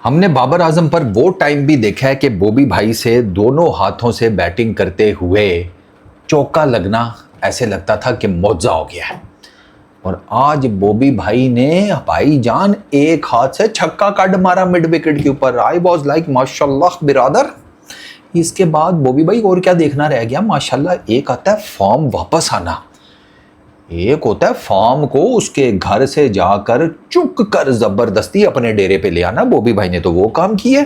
हमने बाबर आजम पर वो टाइम भी देखा है कि बॉबी भाई से दोनों हाथों से बैटिंग करते हुए चौका लगना ऐसे लगता था कि मौजा हो गया है। और आज बॉबी भाई ने भाईजान एक हाथ से छक्का काट मारा मिड विकेट के ऊपर। आई वॉज लाइक माशाल्लाह बिरादर। इसके बाद बॉबी भाई और क्या देखना रह गया। माशाल्लाह एक आता है फॉर्म वापस आना, एक होता है फॉर्म को उसके घर से जाकर चुक कर जबरदस्ती अपने डेरे पे ले आना। बॉबी भाई ने तो वो काम किया।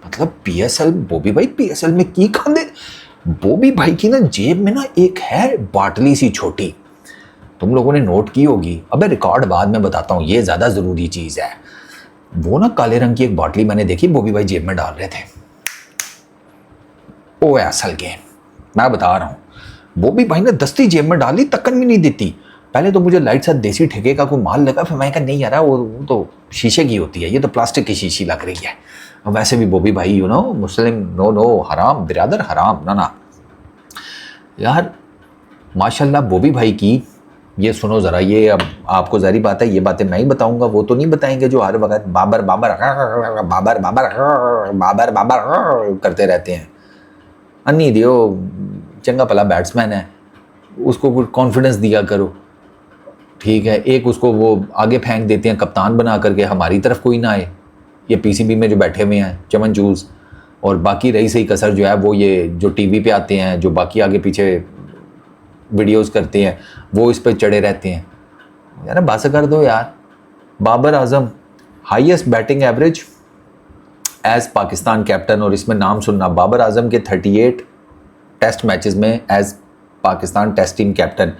मतलब पीएसएल बॉबी भाई पीएसएल में की खांदे। बॉबी भाई की ना जेब में ना एक है बाटली सी छोटी, तुम लोगों ने नोट की होगी। अबे रिकॉर्ड बाद में बताता हूँ, ये ज्यादा जरूरी चीज है। वो ना काले रंग की एक बाटली मैंने देखी बॉबी भाई जेब में डाल रहे थे। ओ असल गेम मैं बता रहा हूँ। बॉबी भाई ने दस्ती जेब में डाली, तक्कन भी नहीं देती। पहले तो मुझे लाइट साथ देसी ठेके का कोई माल लगा, फिर मैं कहा नहीं यार वो तो शीशे की होती है, ये तो प्लास्टिक की शीशी लग रही है। और वैसे भी बॉबी भाई you know Muslim, no no हराम बिरादर हराम ना ना यार। माशाल्लाह बॉबी भाई की ये सुनो ज़रा, ये अब आपको ज़ाहिर बात है ये बातें मैं ही बताऊंगा, वो तो नहीं बताएंगे जो हर वक्त बाबर बाबर बाबर बाबर बाबर बाबर करते रहते हैं। अन्नी दियो चंगा भला बैट्समैन है, उसको कुछ कॉन्फिडेंस दिया करो, ठीक है। एक उसको वो आगे फेंक देते हैं कप्तान बना करके, हमारी तरफ कोई ना आए। ये पीसीबी में जो बैठे हुए हैं चमन चूज, और बाकी रही सही कसर जो है वो ये जो टीवी पे आते हैं, जो बाकी आगे पीछे वीडियोस करते हैं, वो इस पर चढ़े रहते हैं। यार बस कर दो यार। Babar Azam highest batting average as Pakistan captain, और इसमें नाम सुनना बाबर आजम के 38 टेस्ट मैचेस में as Pakistan test team captain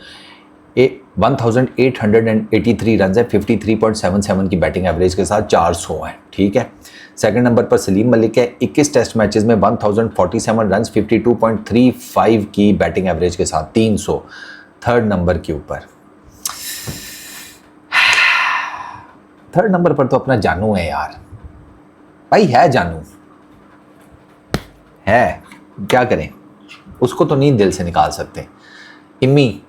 1883 run है, 53.77 की बैटिंग एवरेज के साथ 400 है, ठीक है। सेकंड नंबर पर सलीम मलिक है 21 टेस्ट मैचेस में 1047 रन, 52.35 की बैटिंग एवरेज के साथ 300 थर्ड नंबर के ऊपर। थर्ड नंबर पर तो अपना जानू है यार, भाई है जानू है, क्या करें, उसको तो नहीं दिल से निकाल सकते। Immy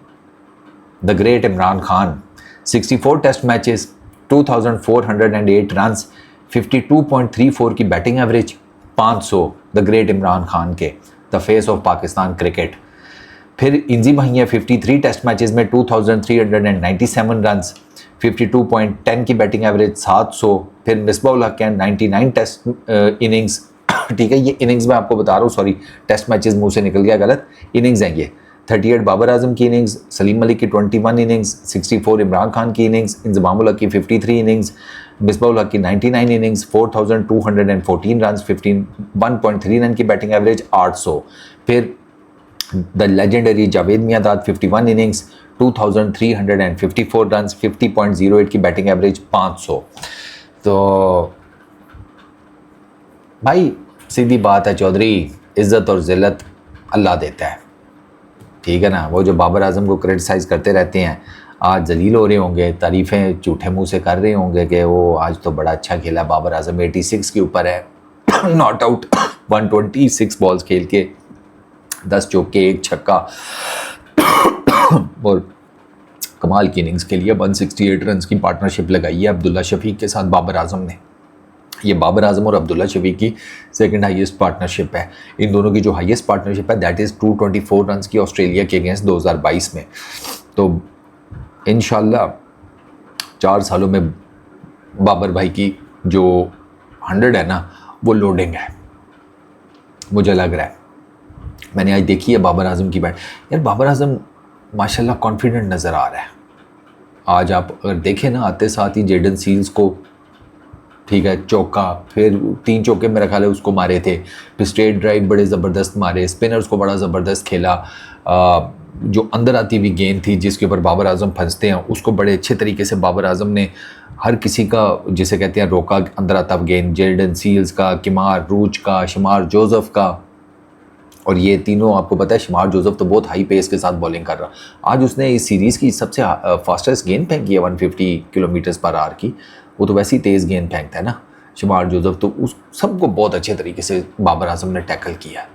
the great Imran Khan 64 test matches 2408 runs, 52.34 की batting average, 500 the great Imran Khan के, the face of Pakistan cricket. फिर इंजी भाई है 53 टेस्ट मैचेस में 2397 रन्स, 52.10 की बैटिंग एवरेज, 700। फिर मिसबाउल हक है 99 टेस्ट इनिंग्स, ठीक है। ये इनिंग्स मैं आपको बता रहा हूँ, सॉरी टेस्ट मैचेस मुंह से निकल गया गलत, इनिंग्स हैं ये। 38 बाबर आजम की इनिंग्स, सलीम मलिक की 21 इनिंग्स, 64 इमरान खान की इनिंग्स, इंजमामुल हक की 53 इनिंग्स, मिसबाउल हक की 99 इनिंग्स, 4214 रन, 1.3 रन की बैटिंग एवरेज, 800। फिर the legendary Javed Miandad 51 innings, 2354 run, 50.08 की बैटिंग एवरेज, 500। तो भाई सीधी बात है चौधरी, इज़्ज़त और ज़िल्लत अल्लाह देता है, ठीक है ना। वो जो बाबर आजम को क्रिटिसाइज़ करते रहते हैं, आज जलील हो रहे होंगे, तारीफ़ें झूठे मुंह से कर रहे होंगे कि वो आज तो बड़ा अच्छा खेला बाबर आजम, 86 के ऊपर है नॉट आउट 126 बॉल्स खेल के 10 चौके 1 छक्का और कमाल की इनिंग्स के लिए 168 रन की पार्टनरशिप लगाई है अब्दुल्ला शफीक के साथ बाबर आजम ने। ये बाबर आजम और अब्दुल्ला शफीक की सेकंड हाईएस्ट पार्टनरशिप है। इन दोनों की जो हाईएस्ट पार्टनरशिप है दैट इज़ 224 रन की ऑस्ट्रेलिया के अगेंस्ट 2022 में। तो इंशाल्लाह 4 सालों में बाबर भाई की जो 100 है ना वो लोडिंग है, मुझे लग रहा है। मैंने आज देखी है बाबर आजम की बैट, यार बाबर आजम माशाल्लाह कॉन्फिडेंट नज़र आ रहा है। आज आप अगर देखें ना, आते साथ ही जेडन सील्स को, ठीक है, चौका, फिर 3 चौके मेरा ख्याल है उसको मारे थे, फिर स्ट्रेट ड्राइव बड़े ज़बरदस्त मारे, स्पिनर्स को बड़ा ज़बरदस्त खेला। जो अंदर आती हुई गेंद थी जिसके ऊपर बाबर आजम फंसते हैं, उसको बड़े अच्छे तरीके से बाबर आजम ने हर किसी का जिसे कहते हैं रोका, अंदर आता गेंद, जेडन सील्स का, किमार रूच का, शमार जोसेफ का। और ये तीनों आपको पता है शमार जोसेफ तो बहुत हाई पेस के साथ बॉलिंग कर रहा। आज उसने इस सीरीज़ की सबसे फास्टेस्ट गेंद फेंकी है 150 किलोमीटर पर आवर की, वो तो वैसे ही तेज़ गेंद फेंकता है ना शमार जोसेफ। तो उस सबको बहुत अच्छे तरीके से बाबर आजम ने टैकल किया,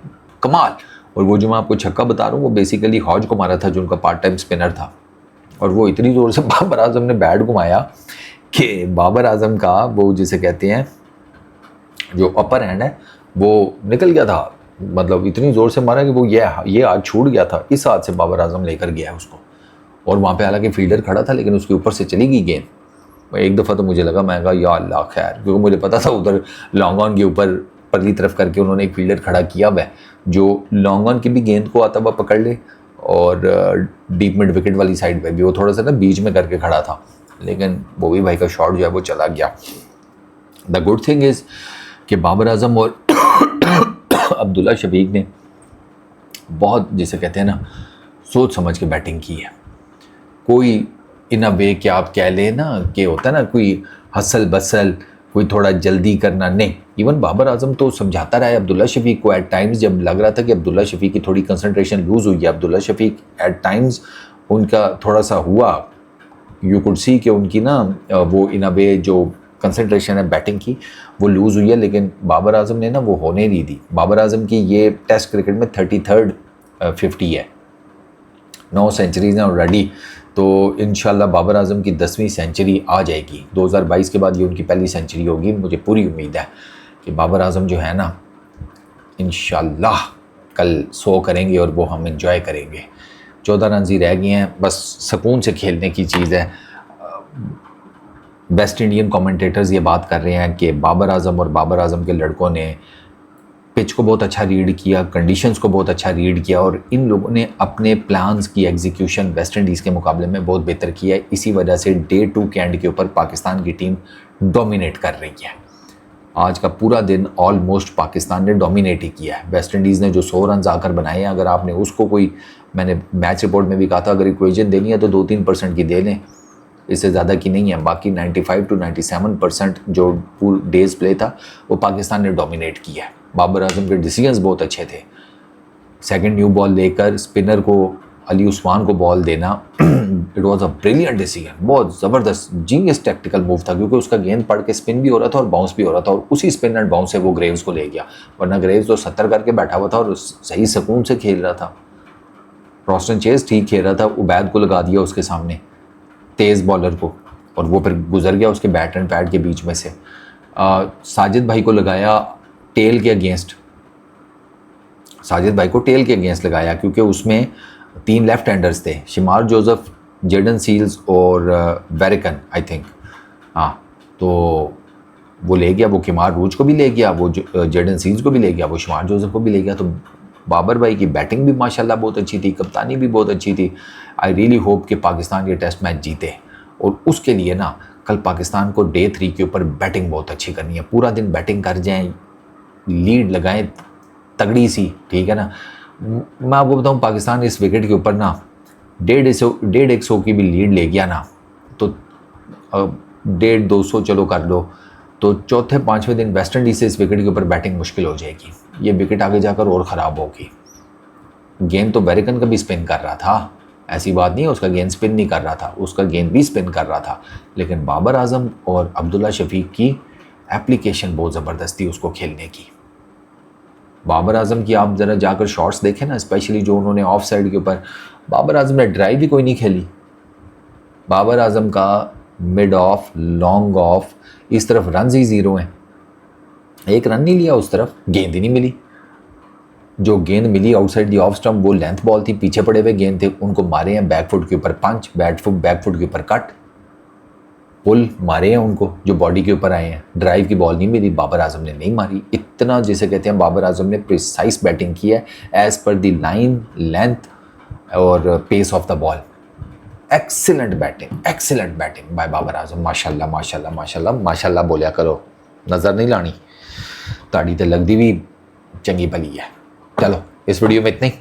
कमाल। और वो जो मैं आपको छक्का बता रहा हूँ वो बेसिकली हौज को मारा था जो उनका पार्ट टाइम स्पिनर था, और वो इतनी ज़ोर से बाबर आजम ने बैट घुमाया कि बाबर आजम का वो जिसे कहते हैं जो अपर हैंड है वो निकल गया था, मतलब इतनी ज़ोर से मारा कि वो ये हाथ छूट गया था। इस हाथ से बाबर आजम लेकर गया है उसको, और वहाँ पे हालांकि फील्डर खड़ा था लेकिन उसके ऊपर से चली गई गेंद। एक दफ़ा तो मुझे लगा, मैं कहा या अल्लाह खैर, क्योंकि मुझे पता था उधर लॉन्ग ऑन के ऊपर परली तरफ करके उन्होंने एक फील्डर खड़ा किया हुआ है जो लॉन्ग ऑन की भी गेंद को आता हुआ पकड़ ले, और डीप मिड विकेट वाली साइड पे भी वो थोड़ा सा ना बीच में करके खड़ा था, लेकिन वो भी भाई का शॉट जो है वो चला गया। द गुड थिंग इज़ कि बाबर आजम और अब्दुल्ला शफीक ने बहुत, जिसे कहते हैं ना, सोच समझ के बैटिंग की है। कोई इन अ वे कि आप कह लें ना कि होता है ना कोई हसल बसल, कोई थोड़ा जल्दी करना, नहीं। इवन बाबर आजम तो समझाता रहा है अब्दुल्ला शफीक को। एट टाइम्स जब लग रहा था कि अब्दुल्ला शफीक की थोड़ी कंसंट्रेशन लूज़ हुई है, अब्दुल्ला शफीक एट टाइम्स उनका थोड़ा सा हुआ, यू कुड सी कि उनकी ना वो इन अ वे जो कंसंट्रेशन है बैटिंग की वो लूज़ हुई है, लेकिन बाबर आजम ने ना वो होने नहीं दी। बाबर आजम की ये टेस्ट क्रिकेट में 33rd 50 है, 9 सेंचुरीज हैं ऑलरेडी, तो इंशाल्लाह बाबर आजम की 10वीं सेंचुरी आ जाएगी। 2022 के बाद ये उनकी पहली सेंचुरी होगी। मुझे पूरी उम्मीद है कि बाबर आजम जो है ना इंशाल्लाह कल 100 करेंगे और वो हम इंजॉय करेंगे। 14 रन ही रह गए हैं, बस सुकून से खेलने की चीज़ है। वेस्ट इंडियन कमेंटेटर्स ये बात कर रहे हैं कि बाबर आजम और बाबर आजम के लड़कों ने पिच को बहुत अच्छा रीड किया, कंडीशंस को बहुत अच्छा रीड किया, और इन लोगों ने अपने प्लान्स की एग्जीक्यूशन वेस्ट इंडीज़ के मुकाबले में बहुत बेहतर किया है। इसी वजह से डे 2 के एंड के ऊपर पाकिस्तान की टीम डोमिनेट कर रही है। आज का पूरा दिन ऑलमोस्ट पाकिस्तान ने डोमिनेट ही किया है। वेस्ट इंडीज़ ने जो 100 रन आकर बनाए हैं, अगर आपने उसको कोई, मैंने मैच रिपोर्ट में भी कहा था, अगर इक्वेशन देनी है तो 2-3% की दे लें, इससे ज़्यादा की नहीं है। बाकी 95 to 97% जो पूरे डेज प्ले था वो पाकिस्तान ने डोमिनेट किया है। बाबर आजम के डिसीजंस बहुत अच्छे थे। सेकंड न्यू बॉल लेकर स्पिनर को, अली उस्मान को बॉल देना, it was a brilliant decision, बहुत ज़बरदस्त जीनियस टैक्टिकल मूव था, क्योंकि उसका गेंद पड़ के स्पिन भी हो रहा था और बाउंस भी हो रहा था, और उसी स्पिन एंड बाउंस से वो ग्रेव्स को ले गया। वरना ग्रेव्स तो 70 करके बैठा हुआ था और सही सुकून से खेल रहा था। रॉस्टन चेज ठीक खेल रहा था, उबैद को लगा दिया उसके सामने, तेज़ बॉलर को, और वो फिर गुजर गया उसके बैट एंड पैड के बीच में से। साजिद भाई को लगाया टेल के अगेंस्ट, साजिद भाई को टेल के अगेंस्ट लगाया, क्योंकि उसमें 3 लेफ्ट हैंडर्स थे, शिमार जोसेफ, जेडन सील्स और वेरिकन आई थिंक। हाँ, तो वो ले गया, वो किमार रूज को भी ले गया, वो जेडन सील्स को भी ले गया, वो शिमार जोसेफ को भी ले गया। तो बाबर भाई की बैटिंग भी माशाल्लाह बहुत अच्छी थी, कप्तानी भी बहुत अच्छी थी। आई रियली होप कि पाकिस्तान ये टेस्ट मैच जीते, और उसके लिए ना कल पाकिस्तान को डे 3 के ऊपर बैटिंग बहुत अच्छी करनी है। पूरा दिन बैटिंग कर जाएं, लीड लगाएं तगड़ी सी, ठीक है ना। मैं आपको बताऊं, पाकिस्तान इस विकेट के ऊपर ना 150 की भी लीड ले गया ना, तो 150-200 चलो कर दो, तो चौथे 5वें दिन वेस्ट इंडीज़ से इस विकेट के ऊपर बैटिंग मुश्किल हो जाएगी। ये विकेट आगे जाकर और ख़राब होगी। गेंद तो वेरिकन का भी स्पिन कर रहा था, ऐसी बात नहीं है उसका गेंद स्पिन नहीं कर रहा था, उसका गेंद भी स्पिन कर रहा था, लेकिन बाबर आजम और अब्दुल्ला शफीक की एप्लीकेशन बहुत ज़बरदस्त थी उसको खेलने की। बाबर आजम की आप ज़रा जाकर शॉट्स देखें ना, स्पेशली जो उन्होंने ऑफ साइड के ऊपर, बाबर आजम ने ड्राइव भी कोई नहीं खेली। बाबर आजम का मिड ऑफ, लॉन्ग ऑफ, इस तरफ रन ही 0 हैं, एक रन नहीं लिया उस तरफ, गेंद ही नहीं मिली। जो गेंद मिली आउटसाइड दी ऑफ स्टंप वो लेंथ बॉल थी, पीछे पड़े हुए गेंद थे, उनको मारे हैं बैकफुट के ऊपर पंच, बैकफुट के ऊपर कट, पुल मारे हैं उनको जो बॉडी के ऊपर आए हैं। ड्राइव की बॉल नहीं मिली, बाबर आजम ने नहीं मारी। इतना जिसे कहते हैं बाबर आजम ने प्रिसाइज बैटिंग की है as per the line, length और pace of the ball. Excellent batting by Babar Azam. माशाल्लाह माशाल्लाह माशाल्लाह माशाल्लाह बोलिया करो, नज़र नहीं लानी, ताड़ी तो लगती भी चंगी भली है। चलो इस वीडियो में इतना ही।